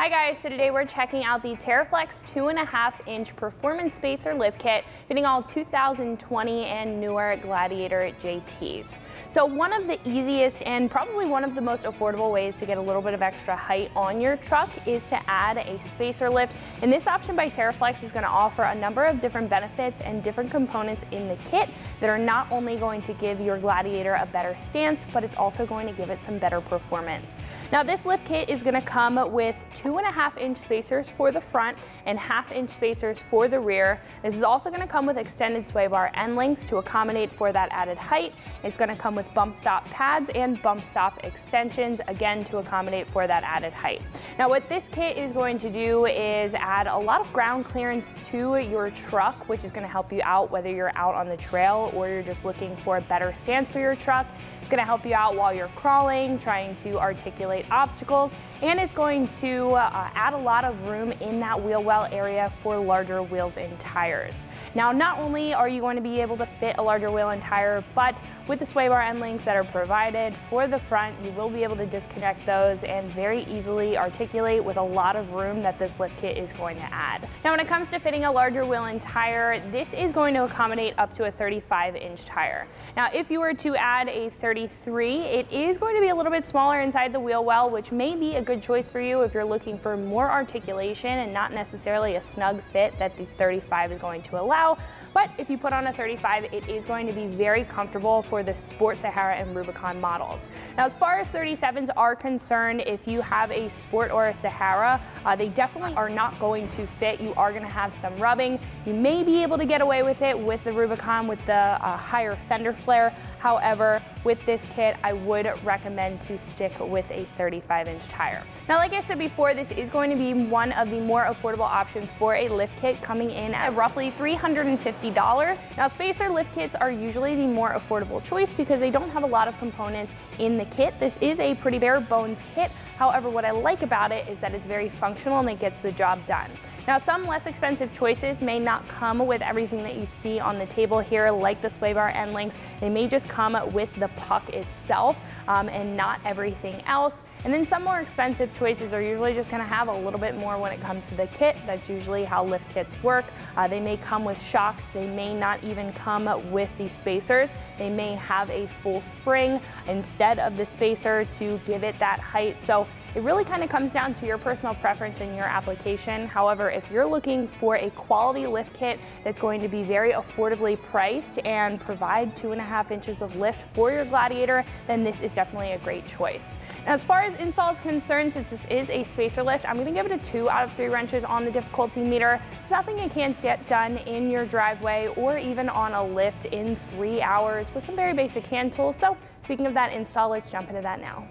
Hi guys, so today we're checking out the TerraFlex 2.5-inch Performance Spacer Lift Kit fitting all 2020 and newer Gladiator JTs. So one of the easiest and probably one of the most affordable ways to get a little bit of extra height on your truck is to add a spacer lift. And this option by TerraFlex is going to offer a number of different benefits and different components in the kit that are not only going to give your Gladiator a better stance, but it's also going to give it some better performance. Now this lift kit is going to come with 2.5-inch spacers for the front and 1/2-inch spacers for the rear. This is also going to come with extended sway bar end links to accommodate for that added height. It's going to come with bump stop pads and bump stop extensions, again to accommodate for that added height. Now what this kit is going to do is add a lot of ground clearance to your truck, which is going to help you out whether you're out on the trail or you're just looking for a better stance for your truck. It's going to help you out while you're crawling, trying to articulate obstacles, and it's going to add a lot of room in that wheel well area for larger wheels and tires. Now, not only are you going to be able to fit a larger wheel and tire, but with the sway bar end links that are provided for the front, you will be able to disconnect those and very easily articulate with a lot of room that this lift kit is going to add. Now, when it comes to fitting a larger wheel and tire, this is going to accommodate up to a 35-inch tire. Now, if you were to add a 33, it is going to be a little bit smaller inside the wheel well, which may be a good choice for you if you're looking for more articulation and not necessarily a snug fit that the 35 is going to allow. But if you put on a 35, it is going to be very comfortable for the Sport, Sahara, and Rubicon models. Now, as far as 37s are concerned, if you have a Sport or a Sahara, they definitely are not going to fit. You are going to have some rubbing. You may be able to get away with it with the Rubicon with the higher fender flare. However, with this kit, I would recommend to stick with a 35-inch tire. Now, like I said before, this is going to be one of the more affordable options for a lift kit, coming in at roughly $350. Now, spacer lift kits are usually the more affordable choice because they don't have a lot of components in the kit. This is a pretty bare bones kit. However, what I like about it is that it's very functional and it gets the job done. Now, some less expensive choices may not come with everything that you see on the table here, like the sway bar end links. They may just come with the puck itself and not everything else. And then some more expensive choices are usually just going to have a little bit more when it comes to the kit. That's usually how lift kits work. They may come with shocks. They may not even come with the spacers. They may have a full spring instead of the spacer to give it that height. So it really kind of comes down to your personal preference and your application. However, if you're looking for a quality lift kit that's going to be very affordably priced and provide 2.5 inches of lift for your Gladiator, then this is definitely a great choice. Now, as far as install is concerned, since this is a spacer lift, I'm going to give it a 2 out of 3 wrenches on the difficulty meter. It's nothing you can't get done in your driveway or even on a lift in 3 hours with some very basic hand tools. So speaking of that install, let's jump into that now.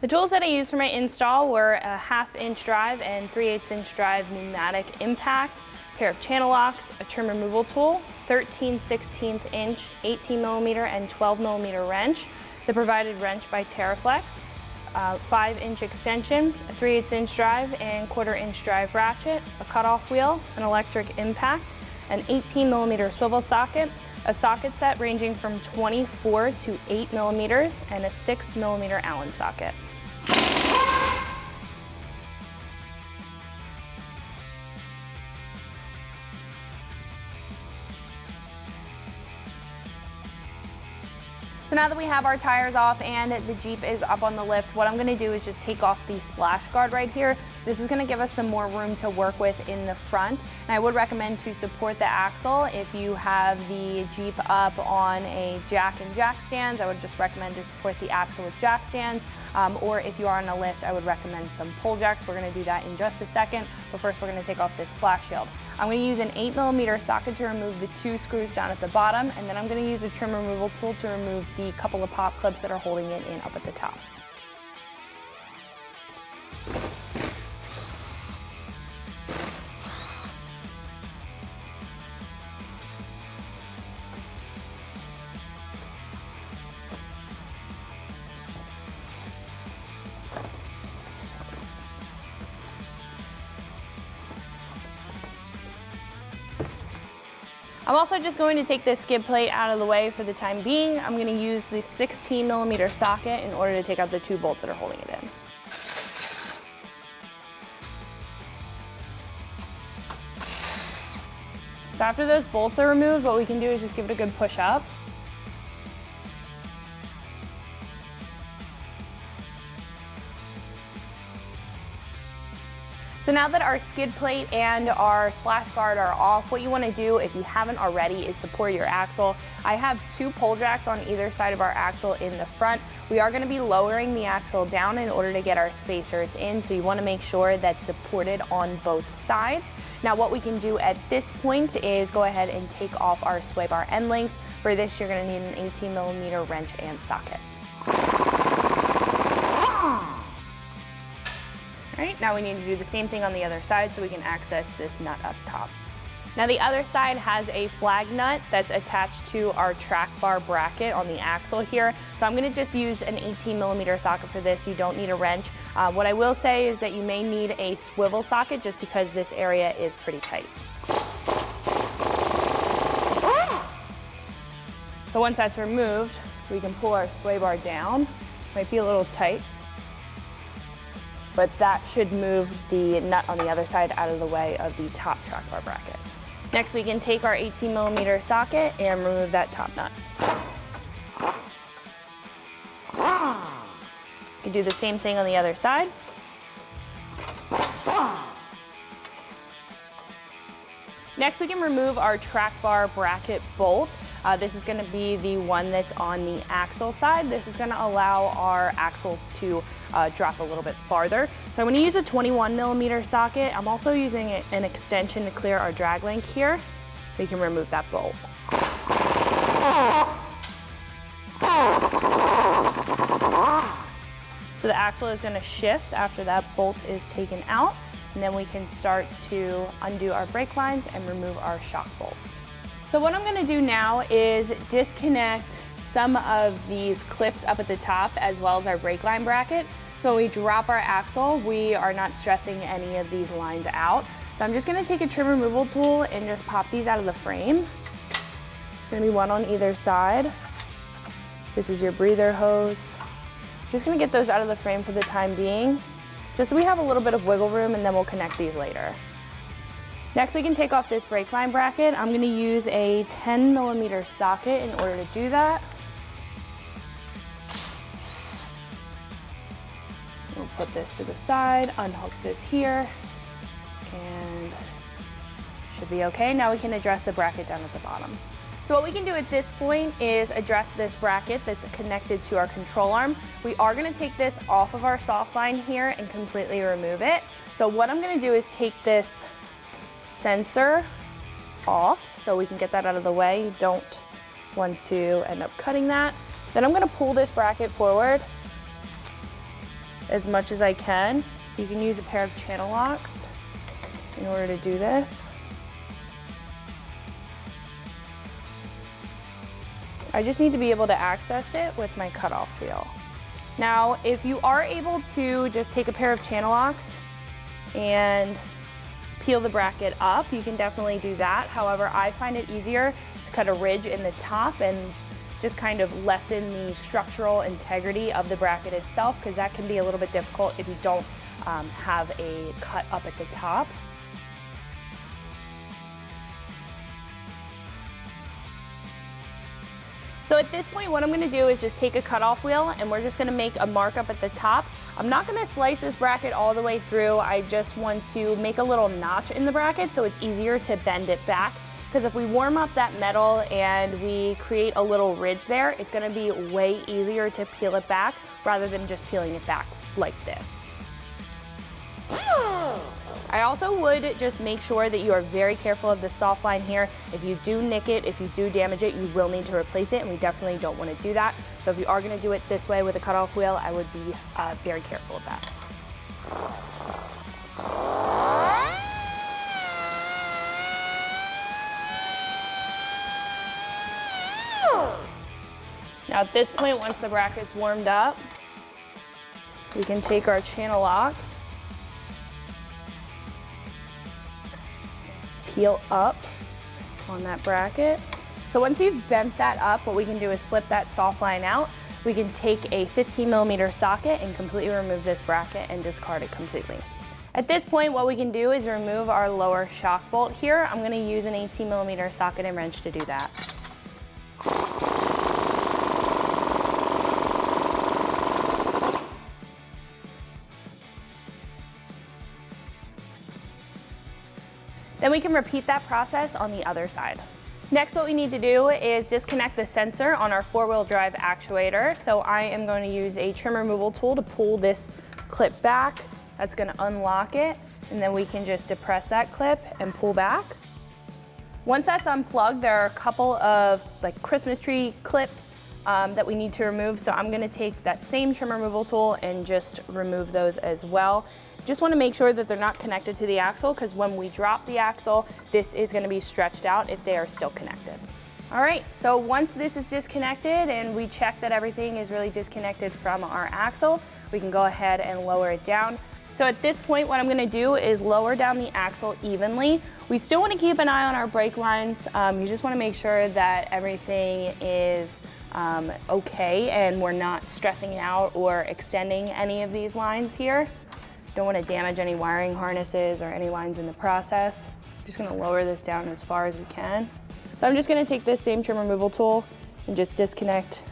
The tools that I used for my install were a 1/2-inch drive and 3/8-inch drive pneumatic impact, a pair of channel locks, a trim removal tool, 13/16-inch, 18mm and 12mm wrench, the provided wrench by TerraFlex, a 5-inch extension, a 3/8-inch drive and 1/4-inch drive ratchet, a cutoff wheel, an electric impact, an 18mm swivel socket, a socket set ranging from 24 to 8mm, and a 6mm Allen socket. So now that we have our tires off and the Jeep is up on the lift, what I'm going to do is just take off the splash guard right here. This is going to give us some more room to work with in the front. And I would recommend to support the axle if you have the Jeep up on a jack and jack stands. I would just recommend to support the axle with jack stands. Or if you are on a lift, I would recommend some pull jacks. We're going to do that in just a second, but first we're going to take off this splash shield. I'm going to use an 8mm socket to remove the 2 screws down at the bottom, and then I'm going to use a trim removal tool to remove the couple of pop clips that are holding it in up at the top. I'm also just going to take this skid plate out of the way for the time being. I'm going to use the 16mm socket in order to take out the 2 bolts that are holding it in. So after those bolts are removed, what we can do is just give it a good push up. So now that our skid plate and our splash guard are off, what you want to do, if you haven't already, is support your axle. I have 2 pull jacks on either side of our axle in the front. We are going to be lowering the axle down in order to get our spacers in, so you want to make sure that's supported on both sides. Now what we can do at this point is go ahead and take off our sway bar end links. For this, you're going to need an 18mm wrench and socket. All right, now we need to do the same thing on the other side so we can access this nut up top. Now the other side has a flag nut that's attached to our track bar bracket on the axle here. So I'm gonna just use an 18mm socket for this. You don't need a wrench. What I will say is that you may need a swivel socket just because this area is pretty tight. So once that's removed, we can pull our sway bar down. Might be a little tight, but that should move the nut on the other side out of the way of the top track bar bracket. Next, we can take our 18mm socket and remove that top nut. You can do the same thing on the other side. Next, we can remove our track bar bracket bolt. This is gonna be the one that's on the axle side. This is gonna allow our axle to drop a little bit farther. So I'm gonna use a 21mm socket. I'm also using an extension to clear our drag link here. We can remove that bolt. So the axle is gonna shift after that bolt is taken out, and then we can start to undo our brake lines and remove our shock bolts. So what I'm gonna do now is disconnect some of these clips up at the top as well as our brake line bracket. So when we drop our axle, we are not stressing any of these lines out. So I'm just gonna take a trim removal tool and just pop these out of the frame. It's gonna be one on either side. This is your breather hose. Just gonna get those out of the frame for the time being, just so we have a little bit of wiggle room, and then we'll connect these later. Next, we can take off this brake line bracket. I'm gonna use a 10mm socket in order to do that. We'll put this to the side, unhook this here, and should be okay. Now we can address the bracket down at the bottom. So what we can do at this point is address this bracket that's connected to our control arm. We are gonna take this off of our soft line here and completely remove it. So what I'm gonna do is take this sensor off so we can get that out of the way. You don't want to end up cutting that. Then I'm gonna pull this bracket forward as much as I can. You can use a pair of channel locks in order to do this. I just need to be able to access it with my cutoff wheel. Now, if you are able to just take a pair of channel locks and peel the bracket up, you can definitely do that. However, I find it easier to cut a ridge in the top and just kind of lessen the structural integrity of the bracket itself, because that can be a little bit difficult if you don't have a cut up at the top. So at this point, what I'm gonna do is just take a cutoff wheel, and we're just gonna make a mark up at the top. I'm not gonna slice this bracket all the way through. I just want to make a little notch in the bracket so it's easier to bend it back. Because if we warm up that metal and we create a little ridge there, it's gonna be way easier to peel it back rather than just peeling it back like this. I also would just make sure that you are very careful of the soft line here. If you do nick it, if you do damage it, you will need to replace it, and we definitely don't want to do that. So if you are going to do it this way with a cutoff wheel, I would be very careful of that. Now at this point, once the bracket's warmed up, we can take our channel locks, peel up on that bracket. So once you've bent that up, what we can do is slip that soft line out. We can take a 15mm socket and completely remove this bracket and discard it completely. At this point, what we can do is remove our lower shock bolt here. I'm gonna use an 18mm socket and wrench to do that. Then we can repeat that process on the other side. Next, what we need to do is disconnect the sensor on our four-wheel drive actuator. So I am going to use a trim removal tool to pull this clip back. That's gonna unlock it, and then we can just depress that clip and pull back. Once that's unplugged, there are a couple of like Christmas tree clips that we need to remove. So I'm gonna take that same trim removal tool and just remove those as well. Just want to make sure that they're not connected to the axle, because when we drop the axle, this is going to be stretched out if they are still connected. All right, so once this is disconnected and we check that everything is really disconnected from our axle, we can go ahead and lower it down. So at this point, what I'm going to do is lower down the axle evenly. We still want to keep an eye on our brake lines. You just want to make sure that everything is okay and we're not stressing out or extending any of these lines here. Don't want to damage any wiring harnesses or any lines in the process. I'm just going to lower this down as far as we can. So I'm just going to take this same trim removal tool and just disconnect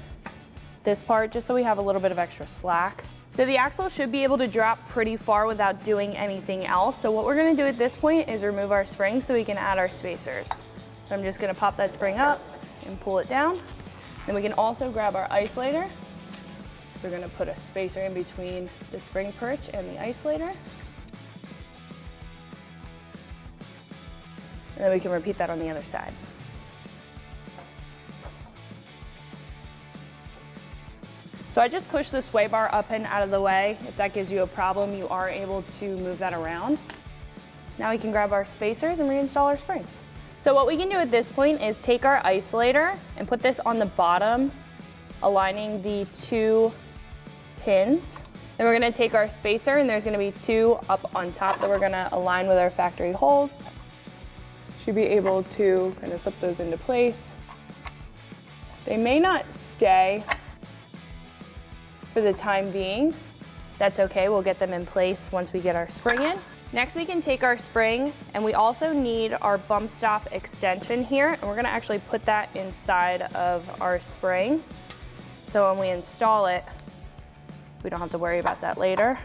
this part just so we have a little bit of extra slack. So the axle should be able to drop pretty far without doing anything else. So what we're going to do at this point is remove our spring so we can add our spacers. So I'm just going to pop that spring up and pull it down. Then we can also grab our isolator. So we're going to put a spacer in between the spring perch and the isolator. And then we can repeat that on the other side. So I just push the sway bar up and out of the way. If that gives you a problem, you are able to move that around. Now we can grab our spacers and reinstall our springs. So what we can do at this point is take our isolator and put this on the bottom, aligning the two pins. Then we're going to take our spacer, and there's going to be two up on top that we're going to align with our factory holes. Should be able to kind of slip those into place. They may not stay for the time being. That's okay, we'll get them in place once we get our spring in. Next, we can take our spring, and we also need our bump stop extension here, and we're going to actually put that inside of our spring. So when we install it, we don't have to worry about that later.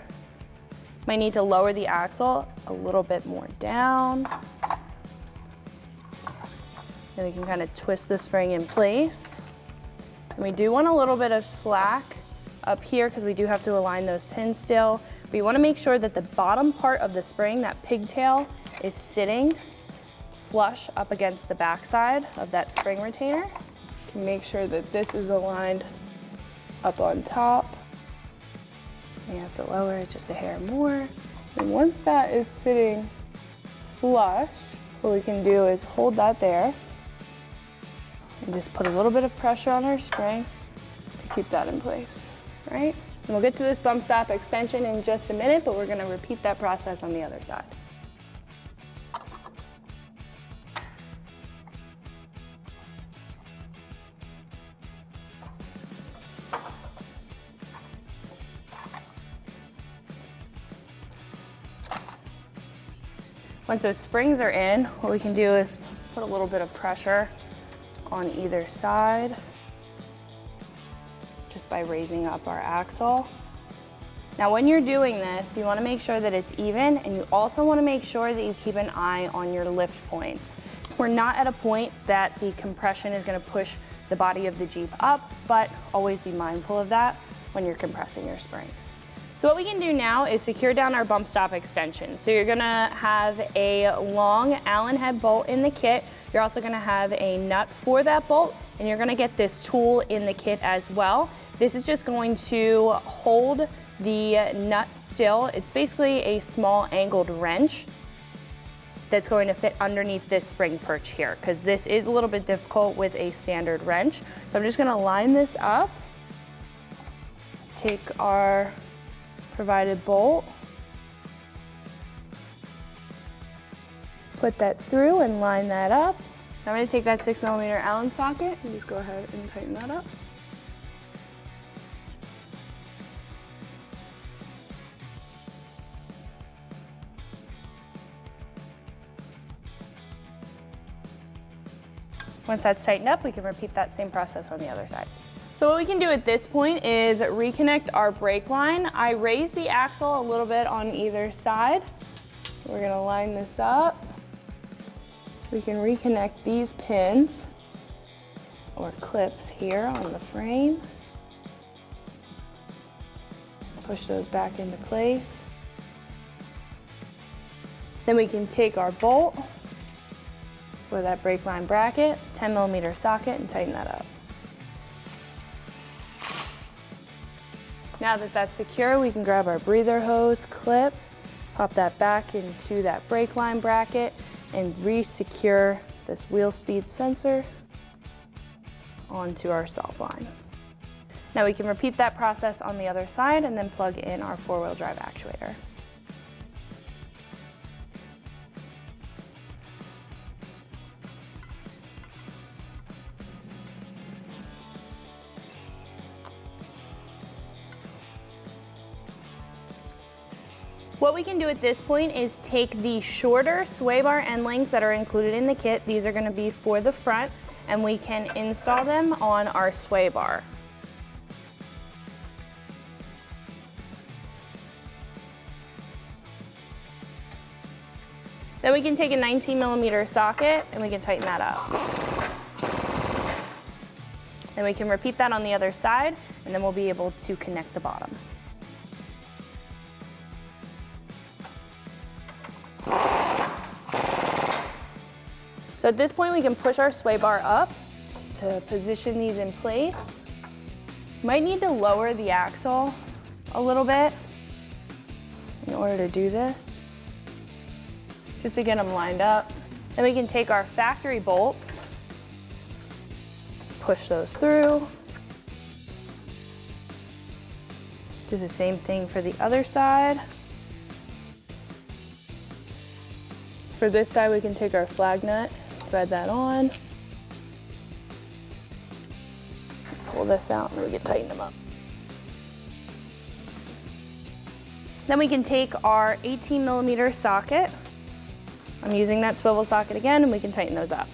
Might need to lower the axle a little bit more down. Then we can kind of twist the spring in place. And we do want a little bit of slack up here because we do have to align those pins still. We want to make sure that the bottom part of the spring, that pigtail, is sitting flush up against the backside of that spring retainer. Can make sure that this is aligned up on top. You have to lower it just a hair more. And once that is sitting flush, what we can do is hold that there and just put a little bit of pressure on our spring to keep that in place, right? And we'll get to this bump stop extension in just a minute, but we're gonna repeat that process on the other side. Once those springs are in, what we can do is put a little bit of pressure on either side just by raising up our axle. Now when you're doing this, you want to make sure that it's even, and you also want to make sure that you keep an eye on your lift points. We're not at a point that the compression is going to push the body of the Jeep up, but always be mindful of that when you're compressing your springs. So what we can do now is secure down our bump stop extension. So you're gonna have a long Allen head bolt in the kit. You're also gonna have a nut for that bolt, and you're gonna get this tool in the kit as well. This is just going to hold the nut still. It's basically a small angled wrench that's going to fit underneath this spring perch here, because this is a little bit difficult with a standard wrench. So I'm just gonna line this up, take our provided bolt, put that through and line that up. So I'm going to take that 6mm Allen socket and just go ahead and tighten that up. Once that's tightened up, we can repeat that same process on the other side. So what we can do at this point is reconnect our brake line. I raised the axle a little bit on either side. We're gonna line this up. We can reconnect these pins or clips here on the frame. Push those back into place. Then we can take our bolt for that brake line bracket, 10mm socket, and tighten that up. Now that that's secure, we can grab our breather hose clip, pop that back into that brake line bracket, and re-secure this wheel speed sensor onto our soft line. Now we can repeat that process on the other side and then plug in our four-wheel drive actuator. What we can do at this point is take the shorter sway bar end links that are included in the kit. These are going to be for the front, and we can install them on our sway bar. Then we can take a 19mm socket and we can tighten that up. Then we can repeat that on the other side, and then we'll be able to connect the bottom. So at this point, we can push our sway bar up to position these in place. Might need to lower the axle a little bit in order to do this, just to get them lined up. Then we can take our factory bolts, push those through. Do the same thing for the other side. For this side, we can take our flag nut, thread that on, pull this out, and we can tighten them up. Then we can take our 18mm socket. I'm using that swivel socket again, and we can tighten those up.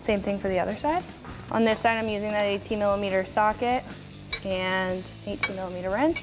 Same thing for the other side. On this side, I'm using that 18mm socket and 18mm wrench.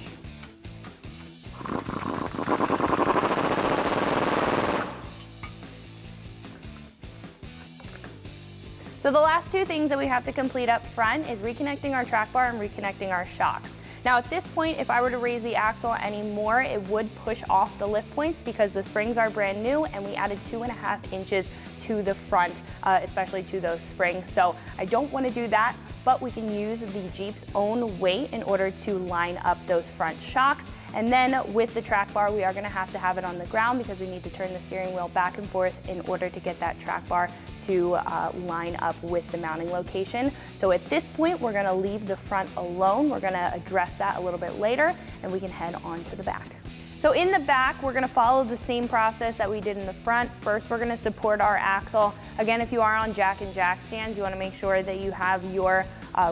So the last two things that we have to complete up front is reconnecting our track bar and reconnecting our shocks. Now at this point, if I were to raise the axle any more, it would push off the lift points because the springs are brand new and we added 2.5 inches to the front, especially to those springs. So I don't want to do that, but we can use the Jeep's own weight in order to line up those front shocks. And then with the track bar, we are going to have it on the ground because we need to turn the steering wheel back and forth in order to get that track bar to line up with the mounting location. So at this point, we're going to leave the front alone. We're going to address that a little bit later, and we can head on to the back. So in the back, we're going to follow the same process that we did in the front. First, we're going to support our axle. Again, if you are on jack and jack stands, you want to make sure that you have your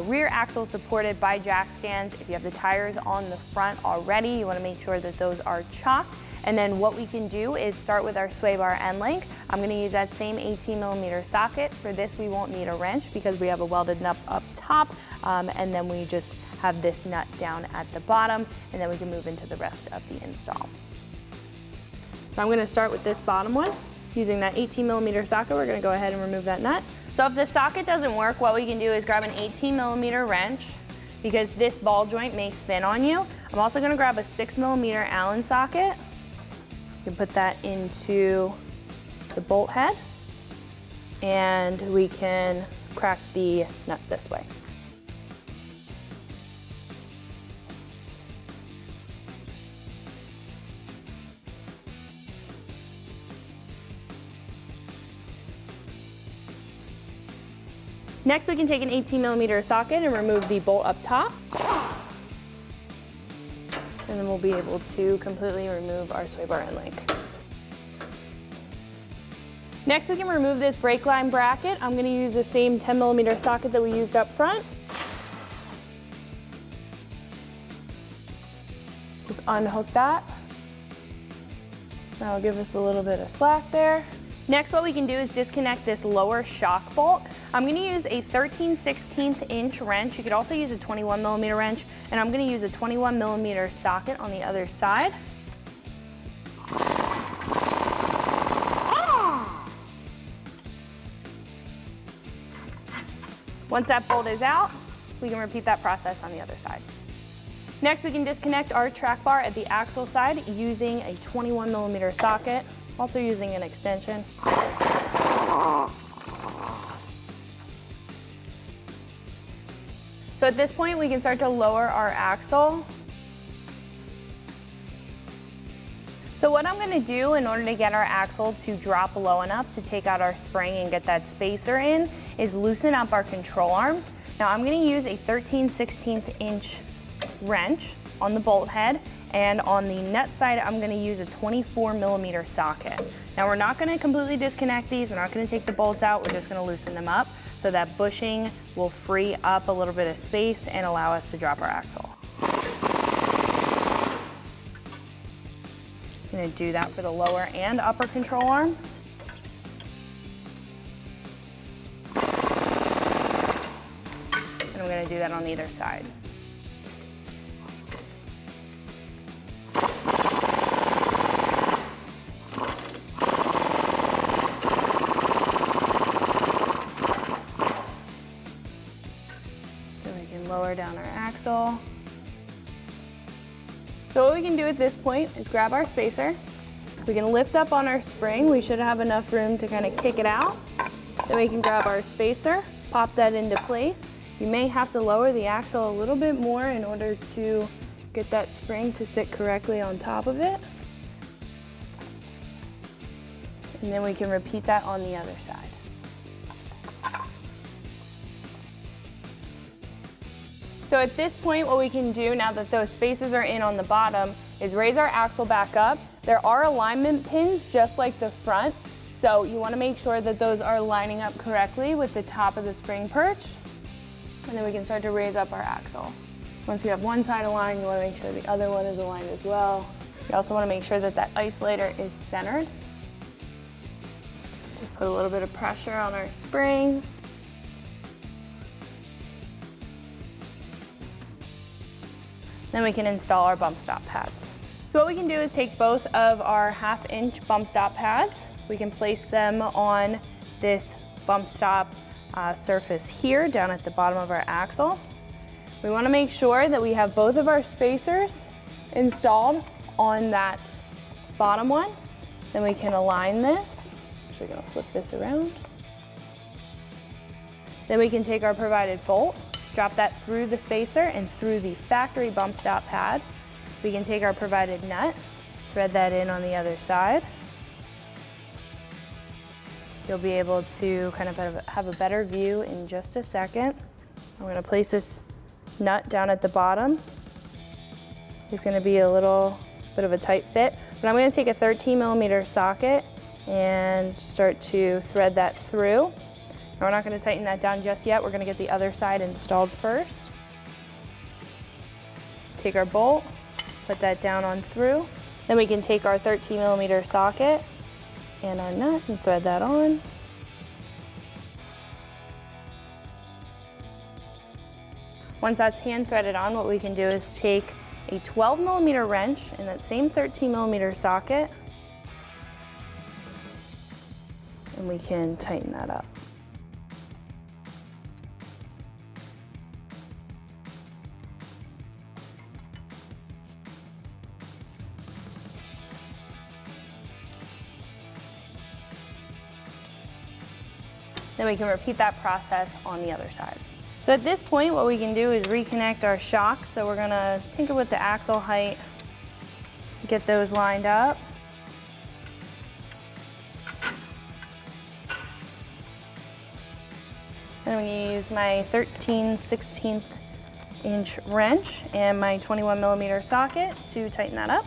rear axle supported by jack stands. If you have the tires on the front already, you want to make sure that those are chocked. And then what we can do is start with our sway bar end link. I'm going to use that same 18mm socket. For this, we won't need a wrench because we have a welded nut up top, and then we just have this nut down at the bottom, and then we can move into the rest of the install. So I'm going to start with this bottom one. Using that 18mm socket, we're going to go ahead and remove that nut. So if the socket doesn't work, what we can do is grab an 18mm wrench because this ball joint may spin on you. I'm also going to grab a 6mm Allen socket. You can put that into the bolt head, and we can crack the nut this way. Next, we can take an 18mm socket and remove the bolt up top. And then we'll be able to completely remove our sway bar end link. Next, we can remove this brake line bracket. I'm going to use the same 10mm socket that we used up front. Just unhook that. That'll give us a little bit of slack there. Next, what we can do is disconnect this lower shock bolt. I'm going to use a 13/16 inch wrench. You could also use a 21 millimeter wrench, and I'm going to use a 21 millimeter socket on the other side. Once that bolt is out, we can repeat that process on the other side. Next, we can disconnect our track bar at the axle side using a 21 millimeter socket, also using an extension. So at this point, we can start to lower our axle. So what I'm going to do in order to get our axle to drop low enough to take out our spring and get that spacer in is loosen up our control arms. Now I'm going to use a 13/16 inch wrench on the bolt head, and on the nut side I'm going to use a 24 millimeter socket. Now we're not going to completely disconnect these, we're not going to take the bolts out, we're just going to loosen them up so that bushing will free up a little bit of space and allow us to drop our axle. I'm going to do that for the lower and upper control arm. And I'm going to do that on either side. So we can lower down our axle. So what we can do at this point is grab our spacer. We can lift up on our spring. We should have enough room to kind of kick it out. Then we can grab our spacer, pop that into place. You may have to lower the axle a little bit more in order to get that spring to sit correctly on top of it. And then we can repeat that on the other side. So at this point, what we can do now that those spacers are in on the bottom is raise our axle back up. There are alignment pins just like the front, so you want to make sure that those are lining up correctly with the top of the spring perch. And then we can start to raise up our axle. Once we have one side aligned, you want to make sure the other one is aligned as well. You also want to make sure that that isolator is centered. Just put a little bit of pressure on our springs. Then we can install our bump stop pads. So what we can do is take both of our 1/2 inch bump stop pads. We can place them on this bump stop surface here down at the bottom of our axle. We want to make sure that we have both of our spacers installed on that bottom one. Then we can align this. Actually going to flip this around. Then we can take our provided bolt, drop that through the spacer and through the factory bump stop pad. We can take our provided nut, thread that in on the other side. You'll be able to kind of have a better view in just a second. I'm going to place this nut down at the bottom. It's going to be a little bit of a tight fit, but I'm going to take a 13 millimeter socket and start to thread that through. Now we're not going to tighten that down just yet. We're going to get the other side installed first. Take our bolt, put that down on through. Then we can take our 13 millimeter socket and our nut and thread that on. Once that's hand threaded on, what we can do is take a 12 millimeter wrench and that same 13 millimeter socket, and we can tighten that up. Then we can repeat that process on the other side. So at this point, what we can do is reconnect our shocks. So we're gonna tinker with the axle height, get those lined up. Then I'm gonna use my 13/16 inch wrench and my 21 millimeter socket to tighten that up.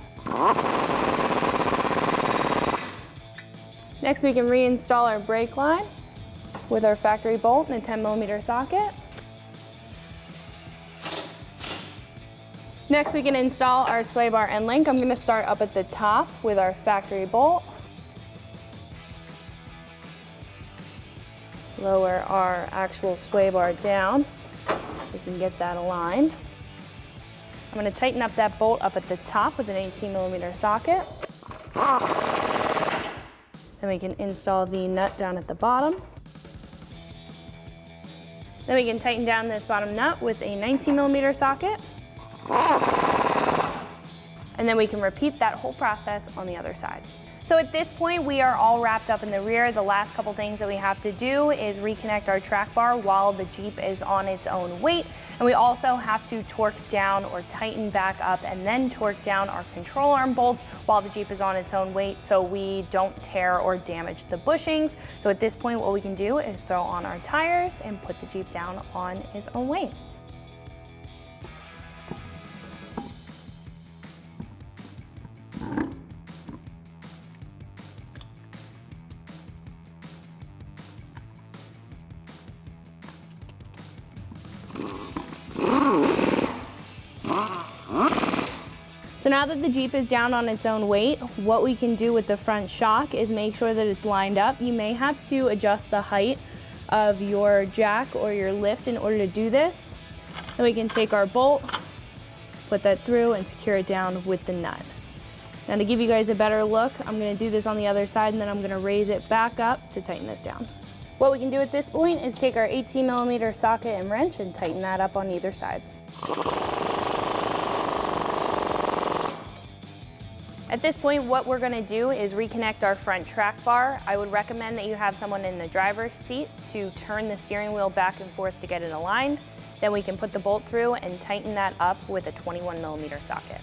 Next, we can reinstall our brake line with our factory bolt and a 10 millimeter socket. Next, we can install our sway bar end link. I'm going to start up at the top with our factory bolt. lower our actual sway bar down. We can get that aligned. I'm going to tighten up that bolt up at the top with an 18mm socket. Then we can install the nut down at the bottom. Then we can tighten down this bottom nut with a 19mm socket. And then we can repeat that whole process on the other side. So at this point, we are all wrapped up in the rear. The last couple things that we have to do is reconnect our track bar while the Jeep is on its own weight. And we also have to torque down or tighten back up and then torque down our control arm bolts while the Jeep is on its own weight so we don't tear or damage the bushings. So at this point, what we can do is throw on our tires and put the Jeep down on its own weight. So now that the Jeep is down on its own weight, what we can do with the front shock is make sure that it's lined up. You may have to adjust the height of your jack or your lift in order to do this. Then we can take our bolt, put that through and secure it down with the nut. Now to give you guys a better look, I'm going to do this on the other side and then I'm going to raise it back up to tighten this down. What we can do at this point is take our 18mm socket and wrench and tighten that up on either side. At this point, what we're going to do is reconnect our front track bar. I would recommend that you have someone in the driver's seat to turn the steering wheel back and forth to get it aligned. Then we can put the bolt through and tighten that up with a 21mm socket.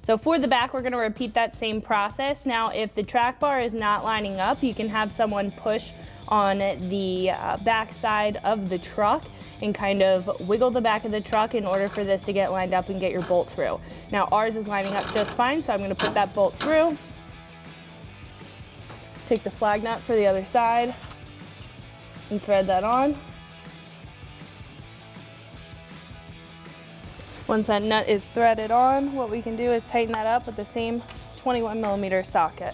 So for the back, we're going to repeat that same process. Now, if the track bar is not lining up, you can have someone push on the back side of the truck and kind of wiggle the back of the truck in order for this to get lined up and get your bolt through. Now, ours is lining up just fine, so I'm going to put that bolt through. Take the flag nut for the other side and thread that on. Once that nut is threaded on, what we can do is tighten that up with the same 21mm socket.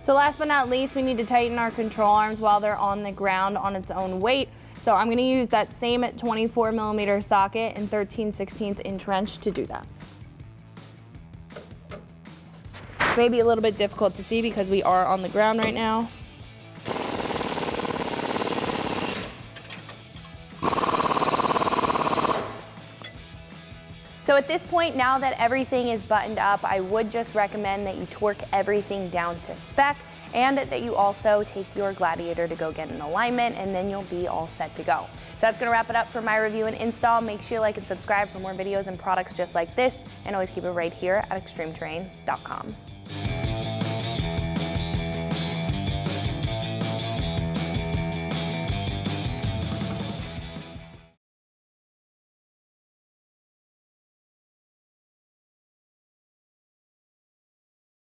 So last but not least, we need to tighten our control arms while they're on the ground on its own weight. So I'm going to use that same 24mm socket and 13/16 inch wrench to do that. Maybe a little bit difficult to see because we are on the ground right now. So at this point, now that everything is buttoned up, I would just recommend that you torque everything down to spec and that you also take your Gladiator to go get an alignment, and then you'll be all set to go. So that's going to wrap it up for my review and install. Make sure you like and subscribe for more videos and products just like this, and always keep it right here at extremeterrain.com.